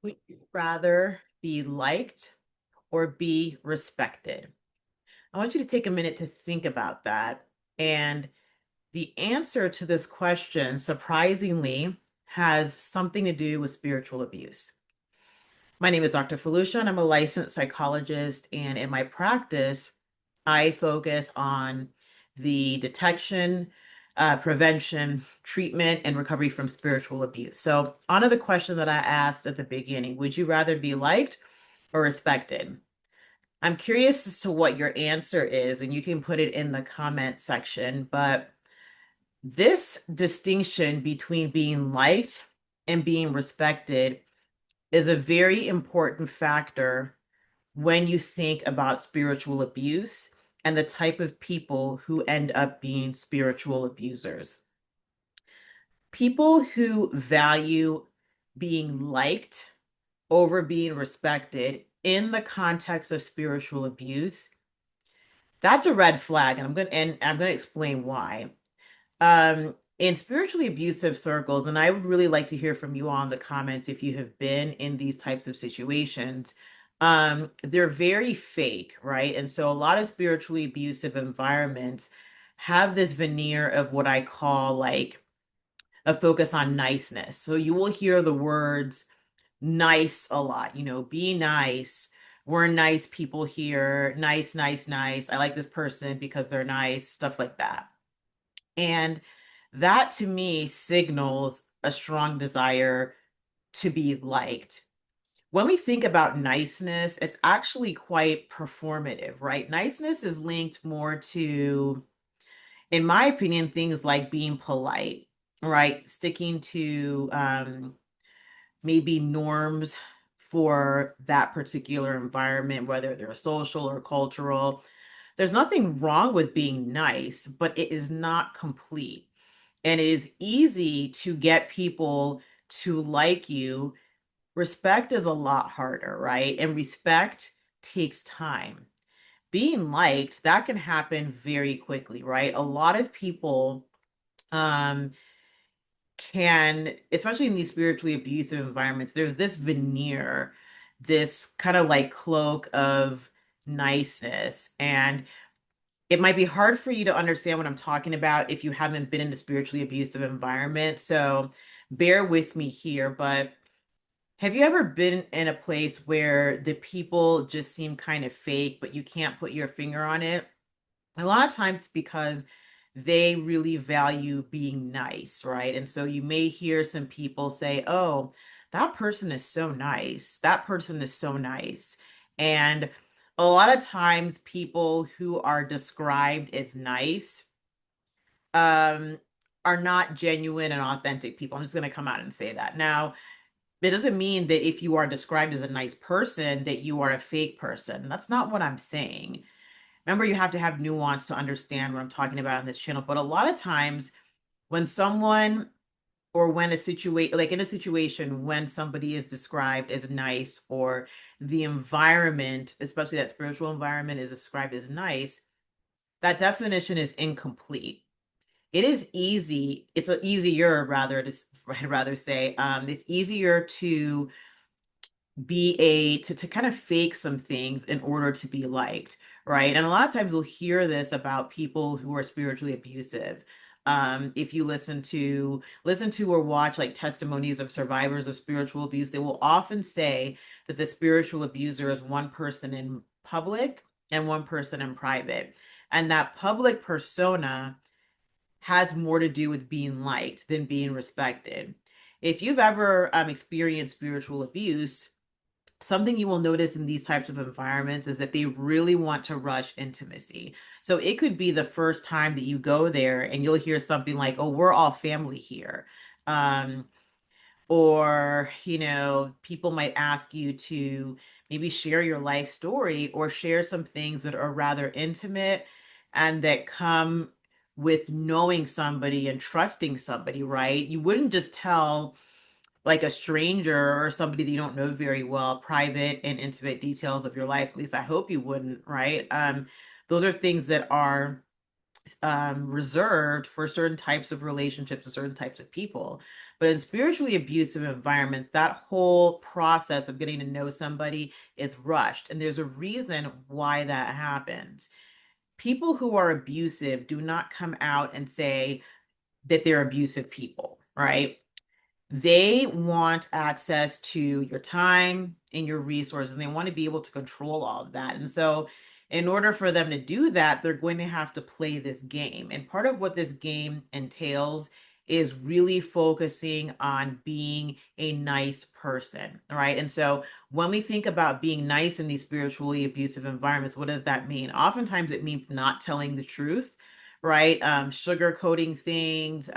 Would you rather be liked or be respected? I want you to take a minute to think about that. And the answer to this question, surprisingly, has something to do with spiritual abuse. My name is Dr. Felucia, and I'm a licensed psychologist. And in my practice, I focus on the detection, prevention, treatment, and recovery from spiritual abuse. So, on to the question that I asked at the beginning, would you rather be liked or respected? I'm curious as to what your answer is, and you can put it in the comment section. But this distinction between being liked and being respected is a very important factor when you think about spiritual abuse and the type of people who end up being spiritual abusers. People who value being liked over being respected in the context of spiritual abuse, that's a red flag, and I'm going to explain why. In spiritually abusive circles, and I would really like to hear from you all in the comments if you have been in these types of situations. They're very fake, right? And so a lot of spiritually abusive environments have this veneer of what I call like a focus on niceness. So you will hear the words nice a lot, be nice. We're nice people here. Nice, nice, nice. I like this person because they're nice, stuff like that. And that to me signals a strong desire to be liked. When we think about niceness, it's actually quite performative, right? Niceness is linked more to, in my opinion, things like being polite, right? Sticking to maybe norms for that particular environment, whether they're social or cultural. There's nothing wrong with being nice, but it is not complete. And it is easy to get people to like you. Respect is a lot harder, right? And respect takes time. Being liked, that can happen very quickly, right? A lot of people um can, especially in these spiritually abusive environments, there's this veneer, this kind of like cloak of niceness. And it might be hard for you to understand what I'm talking about if you haven't been in a spiritually abusive environment. So bear with me here. But have you ever been in a place where the people just seem kind of fake, but you can't put your finger on it? A lot of times because they really value being nice, right? And so you may hear some people say, oh, that person is so nice. That person is so nice. And a lot of times people who are described as nice um, are not genuine and authentic people. I'm just going to come out and say that. Now, it doesn't mean that if you are described as a nice person, that you are a fake person. That's not what I'm saying. Remember, you have to have nuance to understand what I'm talking about on this channel. But a lot of times, when someone or when a situation, like in a situation when somebody is described as nice or the environment, especially that spiritual environment, is described as nice, that definition is incomplete. It is easy, it's a easier rather to I'd rather say, it's easier to to kind of fake some things in order to be liked, right? And a lot of times we'll hear this about people who are spiritually abusive. If you listen to or watch like testimonies of survivors of spiritual abuse, they will often say that the spiritual abuser is one person in public and one person in private. And that public persona has more to do with being liked than being respected. If you've ever experienced spiritual abuse, something you will notice in these types of environments is that they really want to rush intimacy. So it could be the first time that you go there and you'll hear something like, oh, we're all family here. Um, or, people might ask you to maybe share your life story or share some things that are rather intimate and that come with knowing somebody and trusting somebody, right? You wouldn't just tell like a stranger or somebody that you don't know very well, private and intimate details of your life. At least I hope you wouldn't, right? Those are things that are reserved for certain types of relationships and certain types of people. But in spiritually abusive environments, that whole process of getting to know somebody is rushed. And there's a reason why that happens. People who are abusive do not come out and say that they're abusive people, right? They want access to your time and your resources, and they want to be able to control all of that. And so, in order for them to do that, they're going to have to play this game. And part of what this game entails is really focusing on being a nice person, right? And so, when we think about being nice in these spiritually abusive environments, what does that mean? Oftentimes, it means not telling the truth, right? Sugarcoating things,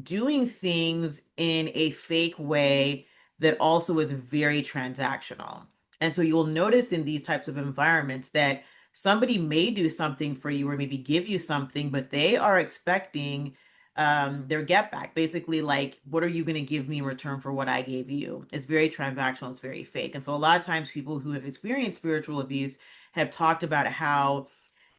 doing things in a fake way that also is very transactional. And so you'll notice in these types of environments that somebody may do something for you or maybe give you something, but they are expecting their get back. Basically, like, what are you going to give me in return for what I gave you? It's very transactional, it's very fake. And so a lot of times people who have experienced spiritual abuse have talked about how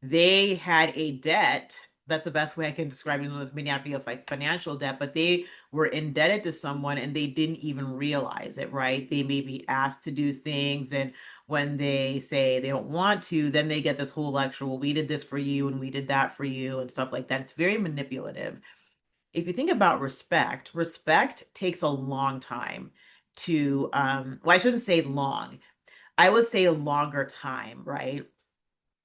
they had a debt. That's the best way I can describe it. It may not be of like financial debt, but they were indebted to someone and they didn't even realize it, right? They may be asked to do things, and when they say they don't want to, then they get this whole lecture, well, we did this for you and we did that for you and stuff like that. It's very manipulative. If you think about respect, respect takes a long time to, well, I shouldn't say long. I would say a longer time, right?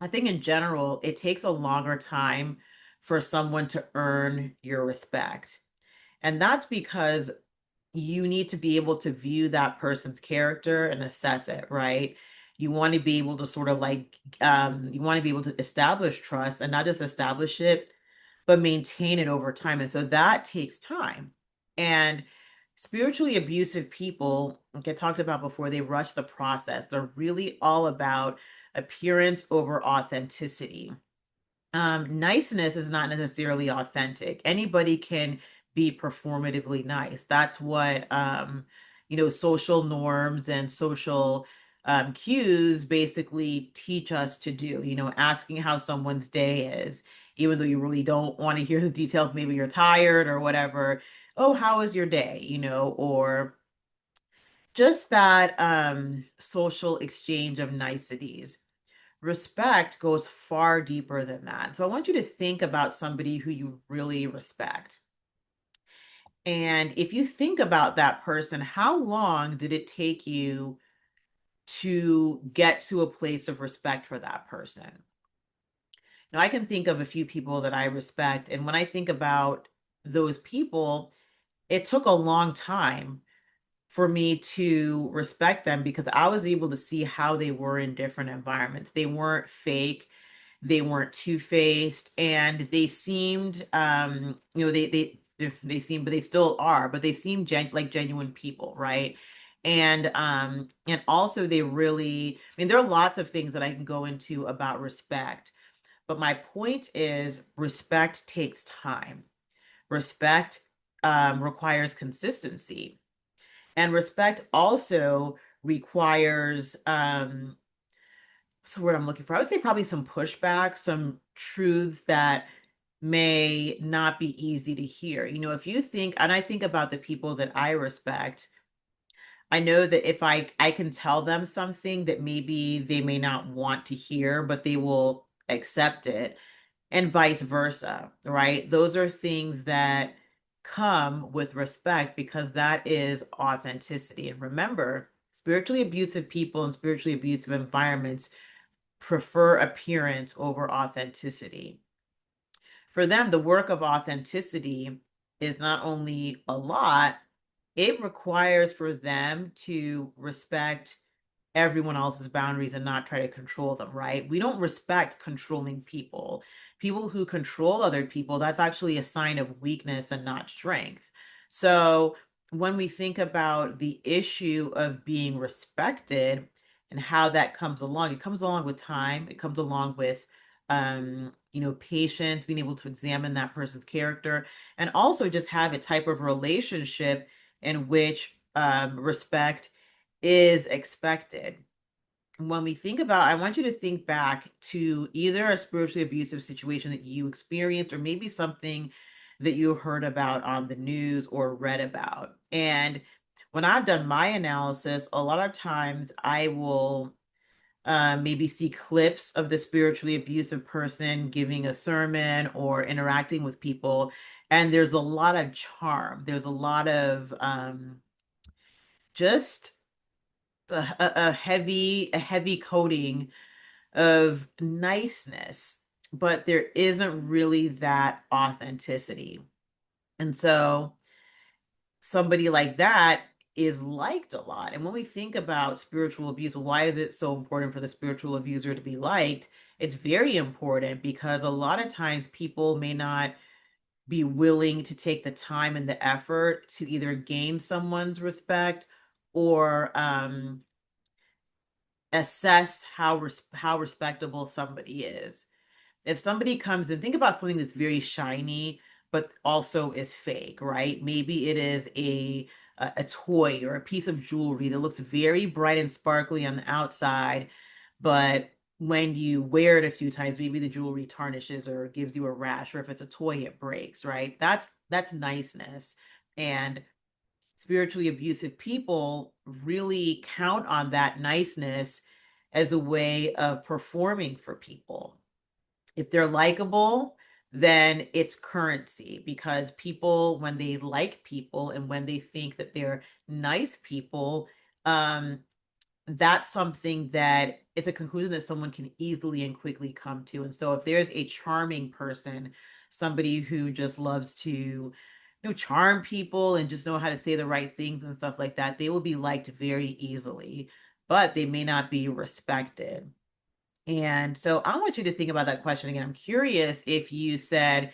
I think in general, it takes a longer time for someone to earn your respect. And that's because you need to be able to view that person's character and assess it, right? You want to be able to sort of like, you want to be able to establish trust and not just establish it, but maintain it over time. And so that takes time. And spiritually abusive people, like I talked about before, they rush the process. They're really all about appearance over authenticity. Niceness is not necessarily authentic. Anybody can be performatively nice. That's what social norms and social cues basically teach us to do. Asking how someone's day is, even though you really don't want to hear the details. Maybe you're tired or whatever. Oh, how was your day? Or just that social exchange of niceties. Respect goes far deeper than that. So I want you to think about somebody who you really respect. And if you think about that person, how long did it take you to get to a place of respect for that person? Now, I can think of a few people that I respect. And when I think about those people, it took a long time for me to respect them because I was able to see how they were in different environments. They weren't fake, they weren't two-faced, and they seemed they seem, but they still are, but they seem like genuine people, right? And also they really, I mean, there are lots of things that I can go into about respect, but my point is respect takes time. Respect requires consistency, and respect also requires what's the word I'm looking for? I would say probably some pushback, some truths that may not be easy to hear. If you think, and I think about the people that I respect, I know that if I can tell them something that maybe they may not want to hear, but they will accept it, and vice versa, right? Those are things that come with respect because that is authenticity. And remember, spiritually abusive people and spiritually abusive environments prefer appearance over authenticity. For them, the work of authenticity is not only a lot, it requires for them to respect everyone else's boundaries and not try to control them, right? We don't respect controlling people. People who control other people, that's actually a sign of weakness and not strength. So when we think about the issue of being respected and how that comes along, it comes along with time, it comes along with patience, being able to examine that person's character, and also just have a type of relationship in which respect is expected. when we think about, I want you to think back to either a spiritually abusive situation that you experienced, or maybe something that you heard about on the news or read about. And when I've done my analysis, a lot of times I will maybe see clips of the spiritually abusive person giving a sermon or interacting with people. And there's a lot of charm. There's a lot of just a heavy coating of niceness, but there isn't really that authenticity. And so somebody like that is liked a lot. And when we think about spiritual abuse, why is it so important for the spiritual abuser to be liked? It's very important because a lot of times people may not be willing to take the time and the effort to either gain someone's respect or assess how respectable somebody is. If somebody comes and think about something that's very shiny but also is fake, right? Maybe it is a toy or a piece of jewelry that looks very bright and sparkly on the outside, but when you wear it a few times, maybe the jewelry tarnishes or gives you a rash, or if it's a toy, it breaks, right? That's niceness. And spiritually abusive people really count on that niceness as a way of performing for people. If they're likable, then it's currency, because people, when they like people and when they think that they're nice people, um, that's something that it's a conclusion that someone can easily and quickly come to. And so if there's a charming person, somebody who just loves to, charm people and just know how to say the right things and stuff like that, they will be liked very easily, but they may not be respected. And so I want you to think about that question again. I'm curious if you said,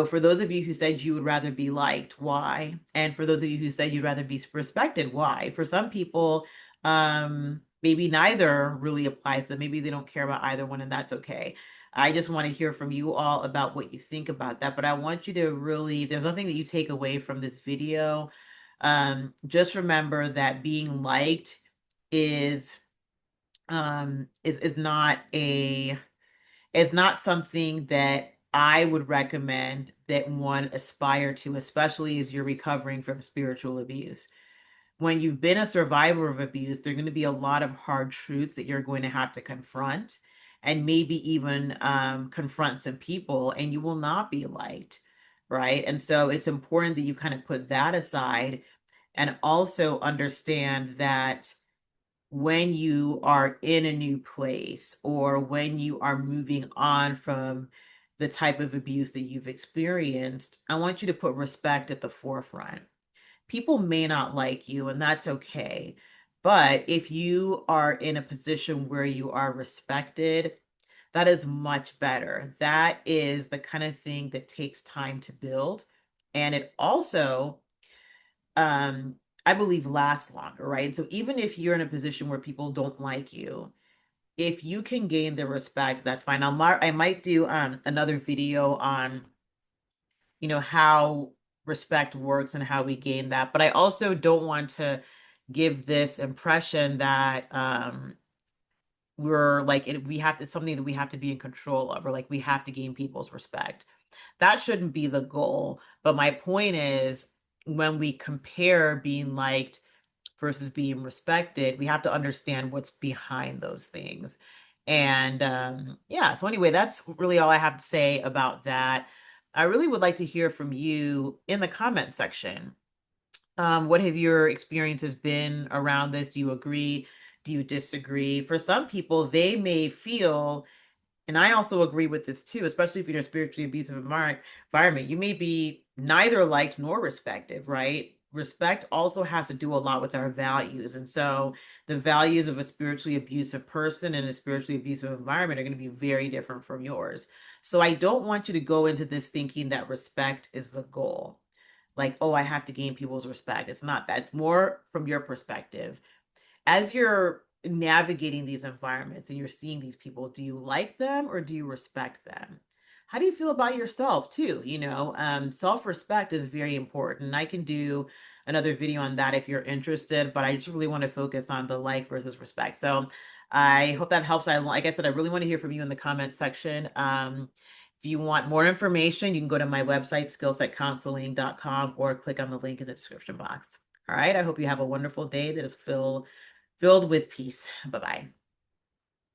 for those of you who said you would rather be liked, why? And for those of you who said you'd rather be respected, why? For some people, maybe neither really applies to them. Maybe they don't care about either one, and that's okay. I just want to hear from you all about what you think about that. But I want you to really, if there's nothing that you take away from this video, just remember that being liked is is not a it's not something that I would recommend that one aspire to, especially as you're recovering from spiritual abuse. When you've been a survivor of abuse, there are going to be a lot of hard truths that you're going to have to confront, and maybe even confront some people, and you will not be liked, right? And so it's important that you kind of put that aside and also understand that when you are in a new place, or when you are moving on from the type of abuse that you've experienced, I want you to put respect at the forefront. People may not like you, and that's okay. But if you are in a position where you are respected, that is much better. That is the kind of thing that takes time to build. And it also, um, I believe, lasts longer, right? So even if you're in a position where people don't like you, if you can gain the respect, that's fine. I might do another video on, how respect works and how we gain that. But I also don't want to give this impression that we're like we have to, it's something that we have to be in control of, or like we have to gain people's respect. That shouldn't be the goal. But my point is, when we compare being liked versus being respected, we have to understand what's behind those things. And yeah, so anyway, that's really all I have to say about that. I really would like to hear from you in the comment section. What have your experiences been around this? Do you agree? Do you disagree? For some people, they may feel, and I also agree with this too, especially if you're in a spiritually abusive environment, you may be neither liked nor respected, right? Respect also has to do a lot with our values. And so the values of a spiritually abusive person in a spiritually abusive environment are going to be very different from yours. So I don't want you to go into this thinking that respect is the goal. Like, oh, I have to gain people's respect. It's not that. It's more from your perspective as you're navigating these environments and you're seeing these people. Do you like them or do you respect them? How do you feel about yourself too? Self-respect is very important. I can do another video on that if you're interested, but I just really want to focus on the like versus respect. So I hope that helps. Like I said, I really want to hear from you in the comment section. If you want more information, you can go to my website, skillsetcounseling.com, or click on the link in the description box. All right. I hope you have a wonderful day that is filled with peace. Bye-bye.